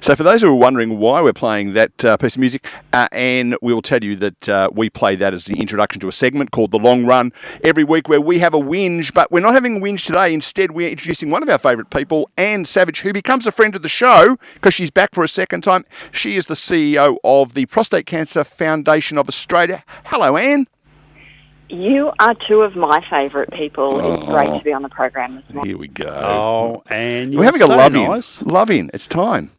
So for those who are wondering why we're playing that piece of music, and we'll tell you that we play that as the introduction to a segment called The Long Run every week where we have a whinge, but we're not having a whinge today. Instead, we're introducing one of our favourite people, Anne Savage, who becomes a friend of the show because she's back for a second time. She is the CEO of the Prostate Cancer Foundation of Australia. Hello, Anne. You are two of my favourite people. It's great to be on the program this morning. Here we go. Oh, and you're we're having so a love nice. in. Love in. It's time.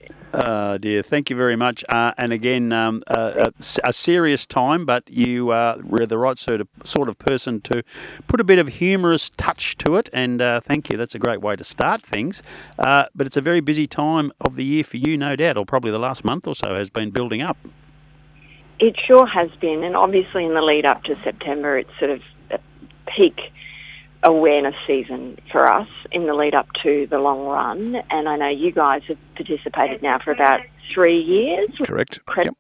Dear, thank you very much. And again, a serious time, but you are the right sort of person to put a bit of humorous touch to it. And thank you. That's a great way to start things. But it's a very busy time of the year for you, no doubt, or probably the last month or so has been building up. It sure has been, and obviously in the lead up to September, it's sort of a peak awareness season for us in the lead up to the long run. And I know you guys have participated now for about 3 years. Correct. Yep.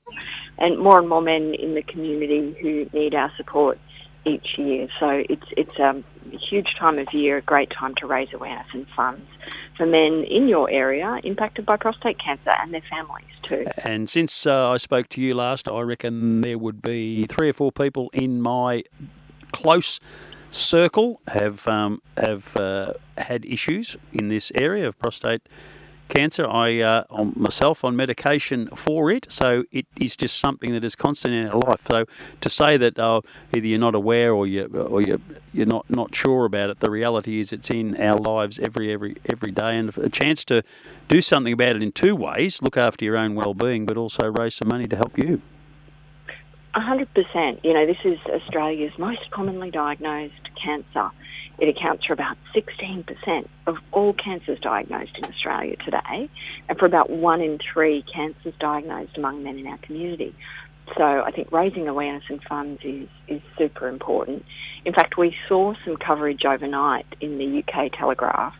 And more men in the community who need our support each year. So it's a huge time of year, a great time to raise awareness and funds for men in your area impacted by prostate cancer and their families too. And since I spoke to you last, I reckon there would be 3 or 4 people in my close circle have had issues in this area of prostate cancer. I'm myself on medication for it, so it is just something that is constant in our life. So to say that either you're not aware or you're not sure about it, the reality is it's in our lives every day, and a chance to do something about it in 2 ways: look after your own well-being, but also raise some money to help you. 100%. You know, this is Australia's most commonly diagnosed cancer. It accounts for about 16% of all cancers diagnosed in Australia today, and for about 1 in 3 cancers diagnosed among men in our community. So I think raising awareness and funds is super important. In fact, we saw some coverage overnight in the UK Telegraph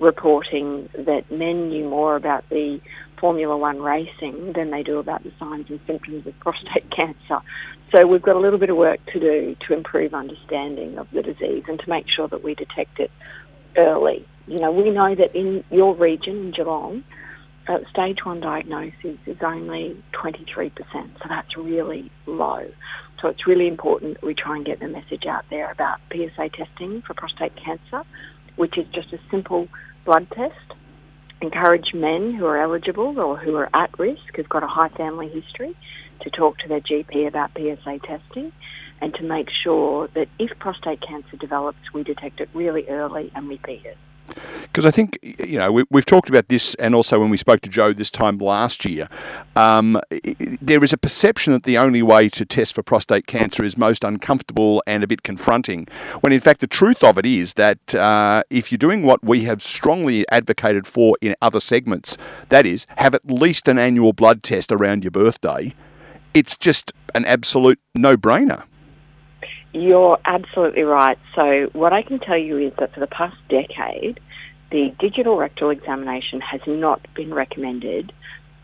reporting that men knew more about the Formula One racing than they do about the signs and symptoms of prostate cancer. So we've got a little bit of work to do to improve understanding of the disease and to make sure that we detect it early. You know, we know that in your region, in Geelong, stage 1 diagnosis is only 23%, so that's really low. So it's really important that we try and get the message out there about PSA testing for prostate cancer, which is just a simple blood test. Encourage men who are eligible or who are at risk, who've got a high family history, to talk to their GP about PSA testing and to make sure that if prostate cancer develops, we detect it really early and we beat it. Because I think, you know, we've talked about this, and also when we spoke to Joe this time last year, there is a perception that the only way to test for prostate cancer is most uncomfortable and a bit confronting, when in fact the truth of it is that if you're doing what we have strongly advocated for in other segments, that is, have at least an annual blood test around your birthday, it's just an absolute no-brainer. You're absolutely right. So what I can tell you is that for the past decade, the digital rectal examination has not been recommended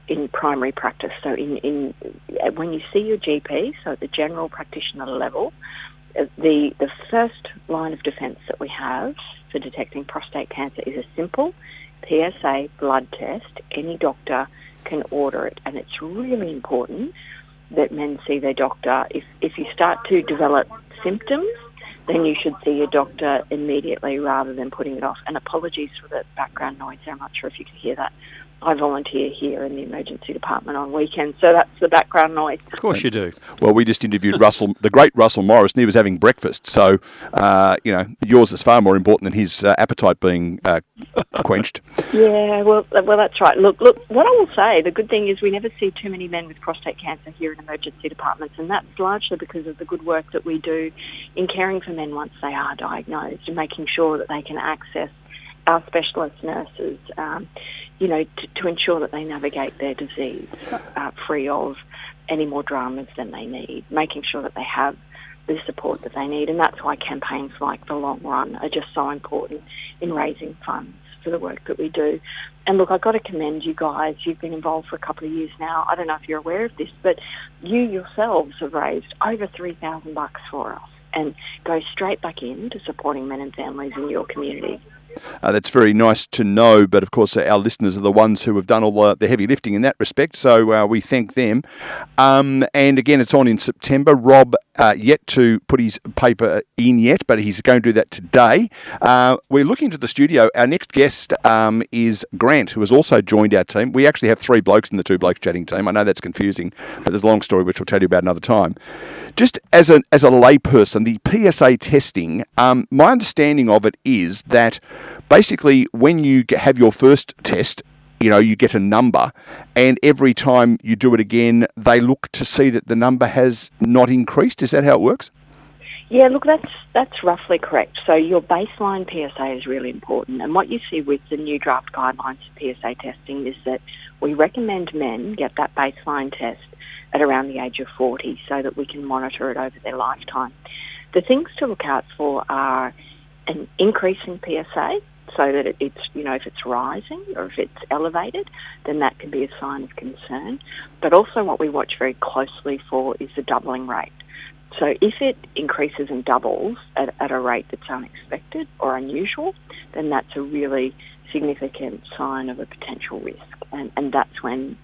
in primary practice. So when you see your GP, so at the general practitioner level, the first line of defence that we have for detecting prostate cancer is a simple PSA blood test. Any doctor can order it, and it's really important that men see their doctor. If you start to develop symptoms, then you should see your doctor immediately rather than putting it off. And apologies for the background noise. I'm not sure if you can hear that. I volunteer here in the emergency department on weekends, so that's the background noise. Of course you do. Well, we just interviewed the great Russell Morris, and he was having breakfast. So, you know, yours is far more important than his appetite being quenched. Yeah, well, that's right. Look, what I will say, the good thing is we never see too many men with prostate cancer here in emergency departments, and that's largely because of the good work that we do in caring for men once they are diagnosed and making sure that they can access our specialist nurses, you know, to ensure that they navigate their disease free of any more dramas than they need, making sure that they have the support that they need. And that's why campaigns like the Long Run are just so important in raising funds for the work that we do. And look, I've got to commend you guys. You've been involved for a couple of years now. I don't know if you're aware of this, but you yourselves have raised over $3,000 for us and go straight back into supporting men and families in your community. That's very nice to know, but of course our listeners are the ones who have done all the heavy lifting in that respect, so we thank them. And again, it's on in September. Rob yet to put his paper in yet, but he's going to do that today. We're looking to the studio. Our next guest is Grant, who has also joined our team. We actually have 3 blokes in the 2 Blokes Chatting team. I know that's confusing, but there's a long story which we'll tell you about another time. Just as a layperson, the PSA testing, my understanding of it is that basically when you have your first test, you get a number, and every time you do it again, they look to see that the number has not increased. Is that how it works? Yeah, look, that's roughly correct. So your baseline PSA is really important. And what you see with the new draft guidelines for PSA testing is that we recommend men get that baseline test at around the age of 40 so that we can monitor it over their lifetime. The things to look out for are an increase in PSA, so that it's, if it's rising or if it's elevated, then that can be a sign of concern. But also what we watch very closely for is the doubling rate. So if it increases and doubles at a rate that's unexpected or unusual, then that's a really significant sign of a potential risk. And that's when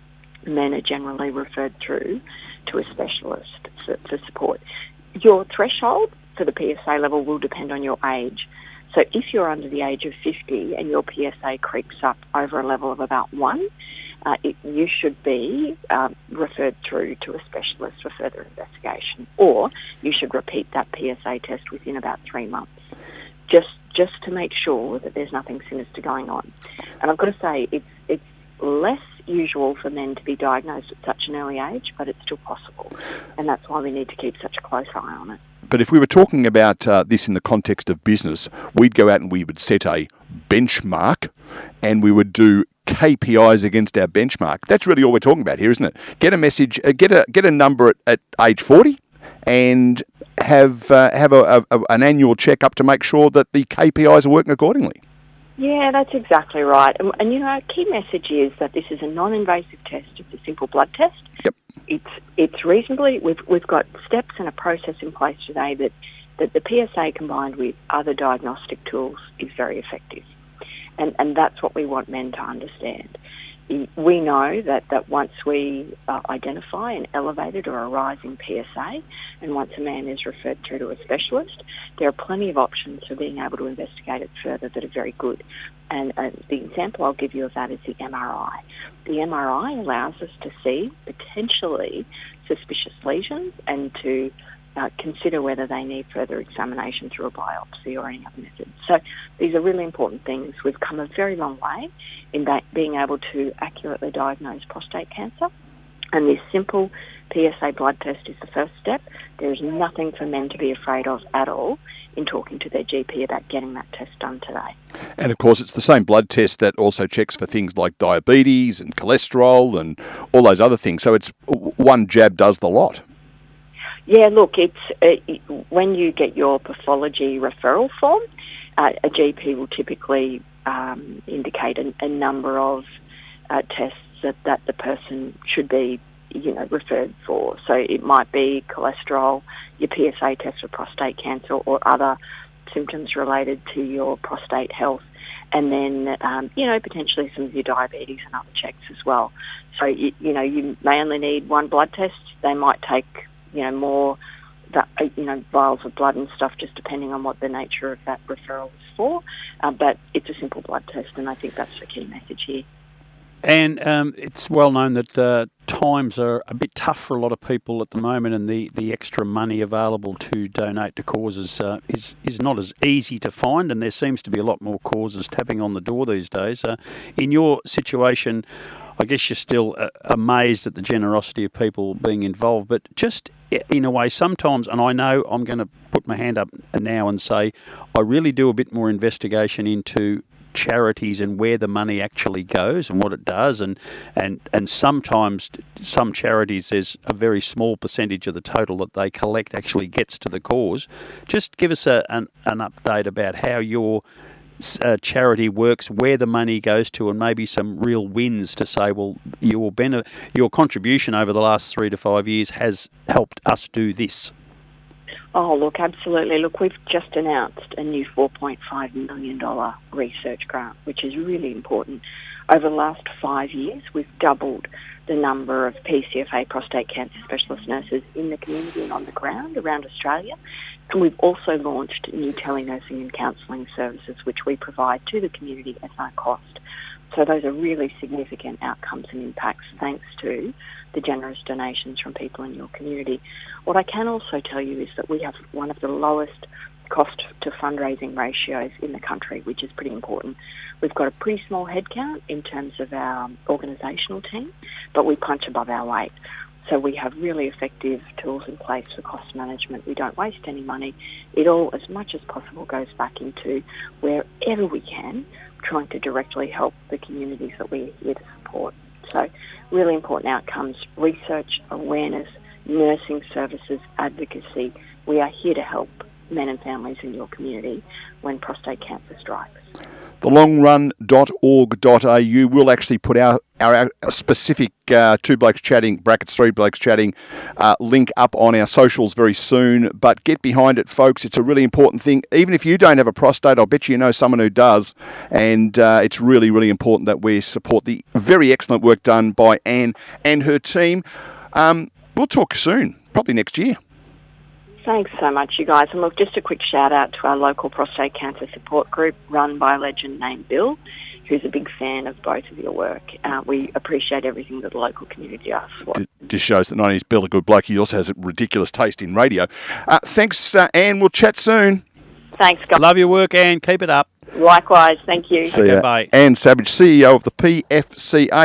men are generally referred through to a specialist for support. Your threshold for the PSA level will depend on your age. So if you're under the age of 50 and your PSA creeps up over a level of about 1, you should be referred through to a specialist for further investigation, or you should repeat that PSA test within about 3 months, just to make sure that there's nothing sinister going on. And I've got to say, it's less usual for men to be diagnosed at such an early age, but it's still possible, and that's why we need to keep such a close eye on it. But if we were talking about this in the context of business, we'd go out and we would set a benchmark and we would do KPIs against our benchmark. That's really all we're talking about here, isn't it? Get a message, get a number at age 40 and have an annual check-up to make sure that the KPIs are working accordingly. Yeah, that's exactly right. And a key message is that this is a non-invasive test. It's a simple blood test. Yep. It's reasonably, we've got steps and a process in place today that the PSA combined with other diagnostic tools is very effective. And that's what we want men to understand. We know that once we identify an elevated or a rising PSA, and once a man is referred through to a specialist, there are plenty of options for being able to investigate it further that are very good. And the example I'll give you of that is the MRI. The MRI allows us to see potentially suspicious lesions and to consider whether they need further examination through a biopsy or any other method. So these are really important things. We've come a very long way in being able to accurately diagnose prostate cancer, and this simple PSA blood test is the first step. There is nothing for men to be afraid of at all in talking to their GP about getting that test done today. And of course, it's the same blood test that also checks for things like diabetes and cholesterol and all those other things. So it's one jab does the lot. Yeah, look, it's when you get your pathology referral form, a GP will typically indicate a number of tests that the person should be, referred for. So it might be cholesterol, your PSA test for prostate cancer, or other symptoms related to your prostate health, and then potentially some of your diabetes and other checks as well. So you may only need one blood test. They might take more vials of blood and stuff, just depending on what the nature of that referral is for. But it's a simple blood test, and I think that's the key message here. And it's well known that times are a bit tough for a lot of people at the moment, and the extra money available to donate to causes is not as easy to find, and there seems to be a lot more causes tapping on the door these days. In your situation, I guess you're still amazed at the generosity of people being involved, but just in a way, sometimes, and I know I'm going to put my hand up now and say, I really do a bit more investigation into charities and where the money actually goes and what it does, and sometimes some charities, there's a very small percentage of the total that they collect actually gets to the cause. Just give us an update about how your charity works, where the money goes to, and maybe some real wins to say, well, your contribution over the last 3 to 5 years has helped us do this. Oh, look, absolutely. Look, we've just announced a new $4.5 million research grant, which is really important. Over the last 5 years, we've doubled the number of PCFA prostate cancer specialist nurses in the community and on the ground around Australia. And we've also launched new telenursing and counselling services, which we provide to the community at no cost. So those are really significant outcomes and impacts thanks to the generous donations from people in your community. What I can also tell you is that we have one of the lowest cost to fundraising ratios in the country, which is pretty important. We've got a pretty small headcount in terms of our organisational team, but we punch above our weight. So we have really effective tools in place for cost management. We don't waste any money. It all, as much as possible, goes back into wherever we can, trying to directly help the communities that we're here to support. So really important outcomes: research, awareness, nursing services, advocacy. We are here to help men and families in your community when prostate cancer strikes. thelongrun.org.au will actually put our specific Two Blokes Chatting, brackets Three Blokes Chatting, link up on our socials very soon. But get behind it, folks. It's a really important thing. Even if you don't have a prostate, I'll bet you know someone who does. And it's really, really important that we support the very excellent work done by Anne and her team. We'll talk soon, probably next year. Thanks so much, you guys. And look, just a quick shout out to our local prostate cancer support group run by a legend named Bill, who's a big fan of both of your work. We appreciate everything that the local community does. It just shows that not only is Bill a good bloke, he also has a ridiculous taste in radio. Thanks, Anne. We'll chat soon. Thanks, guys. Love your work, Anne. Keep it up. Likewise. Thank you. See ya. Bye. Anne Savage, CEO of the PFCA.